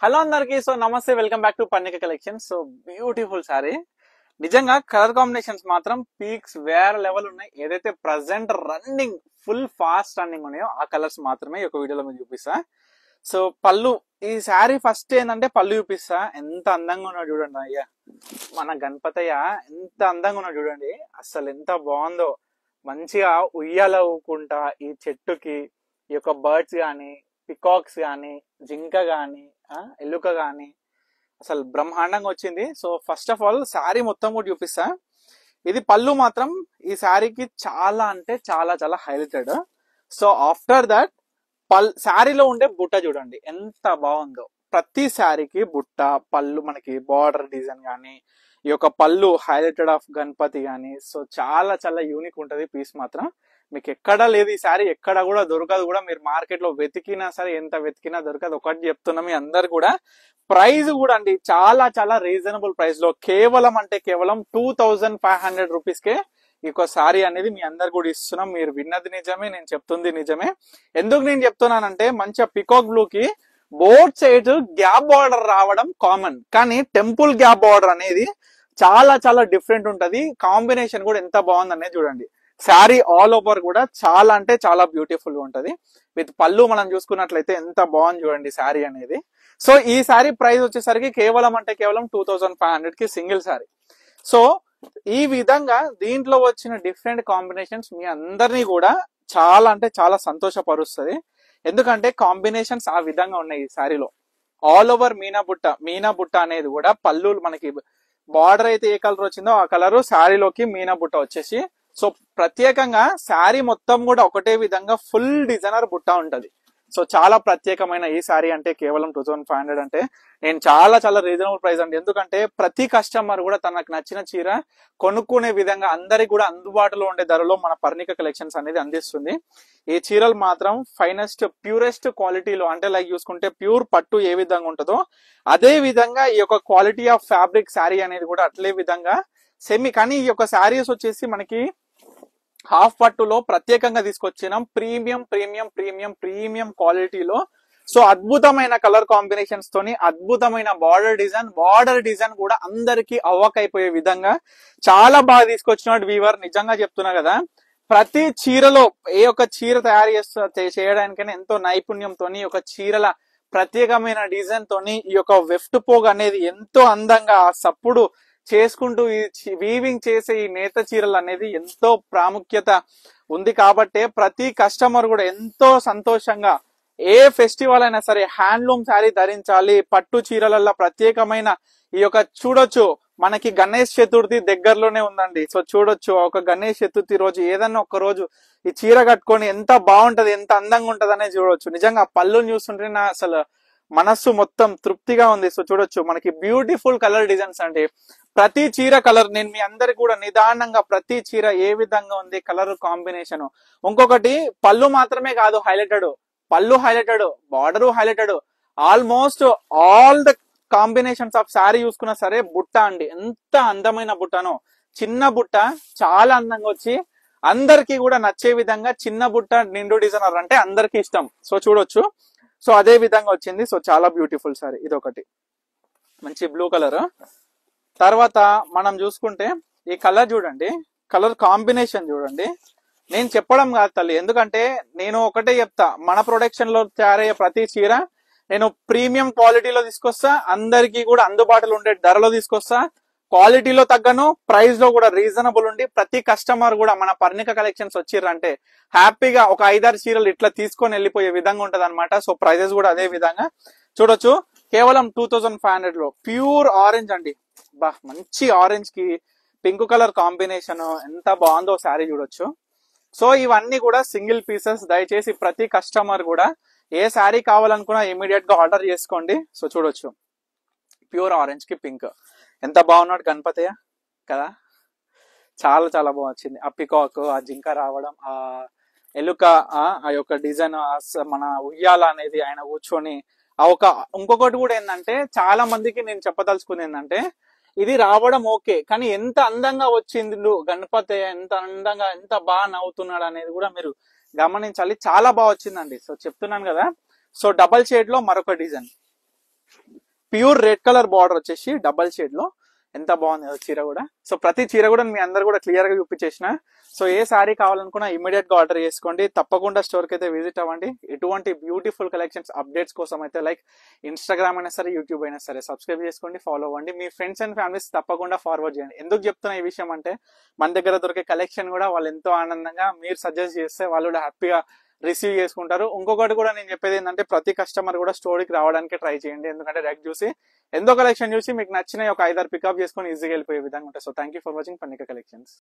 Hello అందరికి. So నమస్తే, welcome back to Pannika collection. So beautiful sari. నిజంగా కలర్ కాంబినేషన్స్ మాత్రం పీక్స్ వేరే లెవెల్ ఉన్నాయి. ఏదైతే present running full fast running ఉన్నాయో ఆ కలర్స్ మాత్రమే ఈ ఒక వీడియోలో మీకు చూపిస్తా. సో పళ్ళు, ఈ శారీ ఫస్ట్ ఏంటంటే పళ్ళు చూపిస్తా. ఎంత అందంగా ఉన్నాడు చూడండి అయ్యా, మన గణపతయ్య ఎంత అందంగా ఉన్నాడు చూడండి. అసలు ఎంత బాగుందో. మంచిగా ఉయ్యాల ఊకుంటా ఈ చెట్టుకి ఈ యొక్క బర్డ్స్ కానీ, పికాక్స్ కానీ, జింక కానీ, ఎలుక గాని అసలు బ్రహ్మాండంగా వచ్చింది. So first of all sari మొత్తం కూడా చూపిస్తా. ఇది పళ్ళు మాత్రం ఈ శారీకి చాలా అంటే చాలా చాలా హైలైటెడ్. సో ఆఫ్టర్ దట్ శారీలో ఉండే బుట్ట చూడండి ఎంత బాగుందో. ప్రతి శారీకి బుట్ట, పళ్ళు, మనకి బార్డర్ డిజైన్ కానీ, ఈ యొక్క పళ్ళు హైలైటెడ్ ఆఫ్ గణపతి కానీ, సో చాలా చాలా యూనిక్ ఉంటది పీస్ మాత్రం. మీకు ఎక్కడా లేదు ఈ శారీ, ఎక్కడ కూడా దొరకదు కూడా. మీరు మార్కెట్ లో వెతికినా సరే, ఎంత వెతికినా దొరకదు. ఒకటి చెప్తున్నా మీ అందరు కూడా, ప్రైస్ కూడా అండి చాలా చాలా రీజనబుల్ ప్రైస్ లో, కేవలం అంటే కేవలం 2500 రూపీస్ కే ఈ శారీ అనేది మీ అందరు కూడా ఇస్తున్నాం. మీరు విన్నది నిజమే, నేను చెప్తుంది నిజమే. ఎందుకు నేను చెప్తున్నానంటే, మంచిగా పికాక్ బ్లూ కి బోత్ సైడ్ గ్యాప్ బార్డర్ రావడం కామన్, కానీ టెంపుల్ గ్యాప్ బార్డర్ అనేది చాలా చాలా డిఫరెంట్ ఉంటది. కాంబినేషన్ కూడా ఎంత బాగుంది అనేది చూడండి. శారీ ఆల్ ఓవర్ కూడా చాలా అంటే చాలా బ్యూటిఫుల్ గా ఉంటది. విత్ పళ్ళు మనం చూసుకున్నట్లయితే ఎంత బాగుంది చూడండి శారీ అనేది. సో ఈ శారీ ప్రైస్ వచ్చేసరికి కేవలం అంటే కేవలం 2500 కి సింగిల్ శారీ. సో ఈ విధంగా దీంట్లో వచ్చిన డిఫరెంట్ కాంబినేషన్స్ మీ అందరినీ కూడా చాలా అంటే చాలా సంతోషపరుస్తుంది. ఎందుకంటే కాంబినేషన్స్ ఆ విధంగా ఉన్నాయి ఈ శారీలో. ఆల్ ఓవర్ మీనా బుట్ట అనేది కూడా పళ్ళు, మనకి బార్డర్ అయితే ఏ కలర్ వచ్చిందో ఆ కలర్ శారీలోకి మీనా బుట్ట వచ్చేసి, సో ప్రత్యేకంగా శారీ మొత్తం కూడా ఒకటే విధంగా ఫుల్ డిజైనర్ బుట్ట ఉంటది. సో చాలా ప్రత్యేకమైన ఈ శారీ అంటే కేవలం 2500 అంటే నేను చాలా చాలా రీజనబుల్ ప్రైస్ అండి. ఎందుకంటే ప్రతి కస్టమర్ కూడా తనకు నచ్చిన చీర కొనుక్కునే విధంగా అందరికి కూడా అందుబాటులో ఉండే ధరలో మన పర్ణిక కలెక్షన్స్ అనేది అందిస్తుంది. ఈ చీరలు మాత్రం ఫైనెస్ట్ ప్యూరెస్ట్ క్వాలిటీలో, అంటే లైక్ చూసుకుంటే ప్యూర్ పట్టు ఏ విధంగా ఉంటుందో అదే విధంగా ఈ యొక్క క్వాలిటీ ఆఫ్ ఫ్యాబ్రిక్ శారీ అనేది కూడా అట్లే విధంగా సెమీ. కానీ ఈ యొక్క శారీస్ వచ్చేసి మనకి హాఫ్ పట్టులో ప్రత్యేకంగా తీసుకొచ్చినాం. ప్రీమియం ప్రీమియం ప్రీమియం ప్రీమియం క్వాలిటీలో. సో అద్భుతమైన కలర్ కాంబినేషన్స్ తోని అద్భుతమైన బార్డర్ డిజైన్ కూడా అందరికి అవ్వకైపోయే విధంగా చాలా బాగా తీసుకొచ్చినాడు వీవర్. నిజంగా చెప్తున్నా కదా, ప్రతి చీరలో ఏ ఒక్క చీర తయారు చేయడానికైనా ఎంతో నైపుణ్యంతో ఒక చీరల ప్రత్యేకమైన డిజైన్ తోని ఈ యొక్క వెఫ్ట్ పోగ్ అనేది ఎంతో అందంగా సప్పుడు చేసుకుంటూ ఈ వీవింగ్ చేసే ఈ నేత చీరలు అనేది ఎంతో ప్రాముఖ్యత ఉంది. కాబట్టే ప్రతి కస్టమర్ కూడా ఎంతో సంతోషంగా ఏ ఫెస్టివల్ అయినా సరే హ్యాండ్లూమ్ శారీ ధరించాలి. పట్టు చీరలలో ప్రత్యేకమైన ఈ యొక్క చూడొచ్చు, మనకి గణేష్ చతుర్థి దగ్గరలోనే ఉందండి. సో చూడొచ్చు, ఒక గణేష్ చతుర్థి రోజు ఏదన్నా ఒక రోజు ఈ చీర కట్టుకొని ఎంత బాగుంటది, ఎంత అందంగా ఉంటది అనేది చూడొచ్చు. నిజంగా పళ్ళుని చూస్తుంటే నా అసలు మనస్సు మొత్తం తృప్తిగా ఉంది. సో చూడొచ్చు, మనకి బ్యూటిఫుల్ కలర్ డిజైన్స్ అండి. ప్రతి చీర కలర్ నేను మీ అందరికి కూడా నిదానంగా ప్రతి చీర ఏ విధంగా ఉంది కలర్ కాంబినేషన్. ఇంకొకటి, పళ్ళు మాత్రమే కాదు హైలైటెడ్, పళ్ళు highlighted, border highlighted, almost all the combinations of sari చూసుకున్నా సరే. బుట్ట అండి ఎంత అందమైన బుట్టనో, చిన్న బుట్ట చాలా అందంగా వచ్చి అందరికి కూడా నచ్చే విధంగా చిన్న బుట్ట నిండు డిజైనర్ అంటే అందరికి ఇష్టం. సో చూడొచ్చు, సో అదే విధంగా వచ్చింది. సో చాలా బ్యూటిఫుల్ సారీ. ఇది ఒకటి మంచి బ్లూ కలర్. తర్వాత మనం చూసుకుంటే ఈ కలర్ చూడండి, కలర్ కాంబినేషన్ చూడండి. నేను చెప్పడం కాదు తల్లి, ఎందుకంటే నేను ఒకటే చెప్తా, మన ప్రొడక్షన్ లో తయారయ్యే ప్రతి చీర నేను ప్రీమియం క్వాలిటీలో తీసుకొస్తా, అందరికీ కూడా అందుబాటులో ఉండే ధరలో తీసుకొస్తా. క్వాలిటీలో తగ్గను, ప్రైస్ లో కూడా రీజనబుల్ ఉండి ప్రతి కస్టమర్ కూడా మన పర్ణిక కలెక్షన్స్ వచ్చిర్రంటే హ్యాపీగా ఒక 5-6 చీరలు ఇట్లా తీసుకొని వెళ్ళిపోయే విధంగా ఉంటది అనమాట. సో ప్రైజెస్ కూడా అదే విధంగా చూడొచ్చు. కేవలం 2500 లో ప్యూర్ ఆరెంజ్ అండి. బా, మంచి ఆరెంజ్ కి పింక్ కలర్ కాంబినేషన్ ఎంత బాగుందో శారీ చూడొచ్చు. సో ఇవన్నీ కూడా సింగిల్ పీసెస్. దయచేసి ప్రతి కస్టమర్ కూడా ఏ శారీ కావాలనుకున్నా ఇమీడియట్ గా ఆర్డర్ చేసుకోండి. సో చూడొచ్చు, ప్యూర్ ఆరెంజ్ కి పింక్ ఎంత బాగున్నాడు గణపతయ్య కదా, చాలా చాలా బాగా వచ్చింది. ఆ పికాక్, ఆ జింక రావడం, ఆ ఎలుక, ఆ యొక్క డిజైన్, మన ఉయ్యాల అనేది ఆయన కూర్చొని ఆ ఒక. ఇంకొకటి కూడా ఏంటంటే, చాలా మందికి నేను చెప్పదలుచుకుంది ఏంటంటే, ఇది రావడం ఓకే, కానీ ఎంత అందంగా వచ్చింది గణపతి, ఎంత అందంగా ఎంత బాగా నవ్వుతున్నాడు అనేది కూడా మీరు గమనించాలి. చాలా బాగా వచ్చిందండి. సో చెప్తున్నాను కదా. సో డబల్ షేడ్ లో మరొక design, pure red colour border వచ్చేసి డబల్ షేడ్ లో ఎంత బాగుంది కదా చీర కూడా. సో ప్రతి చీర కూడా మీ అందరు కూడా క్లియర్ గా చూపించేసిన. సో ఏ సారీ కావాలనుకున్నా ఇమీడియట్ గా ఆర్డర్ చేసుకోండి. తప్పకుండా స్టోర్ కి అయితే విజిట్ అవ్వండి. ఎటువంటి బ్యూటిఫుల్ కలెక్షన్స్ అప్డేట్స్ కోసం అయితే లైక్ ఇన్స్టాగ్రామ్ అయినా సరే, యూట్యూబ్ అయినా సరే సబ్స్క్రైబ్ చేసుకోండి, ఫాలో అవ్వండి. మీ ఫ్రెండ్స్ అండ్ ఫ్యామిలీస్ తప్పకుండా ఫార్వర్డ్ చేయండి. ఎందుకు చెప్తున్నా ఈ విషయం అంటే, మన దగ్గర దొరికే కలెక్షన్ కూడా వాళ్ళు ఎంతో ఆనందంగా మీరు సజెస్ట్ చేస్తే వాళ్ళు కూడా హ్యాపీగా రిసీవ్ చేసుకుంటారు. ఇంకొకటి కూడా నేను చెప్పేది ఏంటంటే, ప్రతి కస్టమర్ కూడా స్టోరీకి రావడానికి ట్రై చేయండి. ఎందుకంటే డైరెక్ట్ చూసి ఎంతో కలెక్షన్ చూసి మీకు నచ్చిన ఒక 5-6 పికప్ చేసుకొని ఈజీగా వెళ్ళిపోయే విధంగా ఉంటుంది. So thank you for watching Pannika collections.